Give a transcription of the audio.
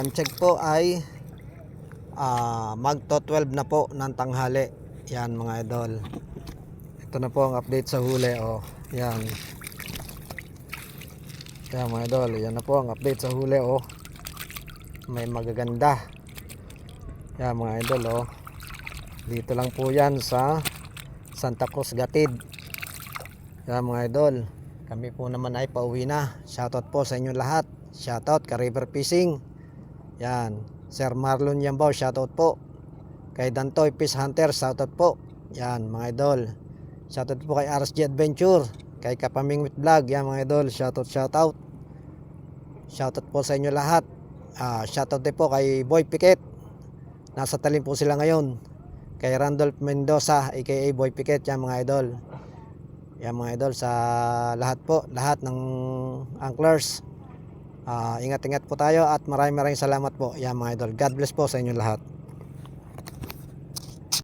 Ang check po ay magto 12 na po ng tanghali. Yan mga idol. Ito na po ang update sa huli. Oh, yan. Yan mga idol. Yan na po ang update sa huli. Oh, may magaganda. Yan mga idol. Oh, dito lang po yan sa Santa Cruz Gatid. Yan mga idol. Kami po naman ay pauwi na. Shoutout po sa inyo lahat. Shoutout ka River Fishing. Yan, Sir Marlon Yambao, shoutout po. Kay Dantoy Fish Hunter, shoutout po. Yan mga idol. Shoutout po kay RSG Adventure, kay Kapamingwit Vlog. Yan mga idol, shoutout. Shoutout po sa inyo lahat. Shoutout din po kay Boy Piquet. Nasa Talim po sila ngayon. Kay Randolph Mendoza aka Boy Piquet. Yan mga idol. Yan mga idol, sa lahat po, lahat ng anglers. Ingat-ingat po tayo at maraming salamat po. Yan mga idol. God bless po sa inyo lahat.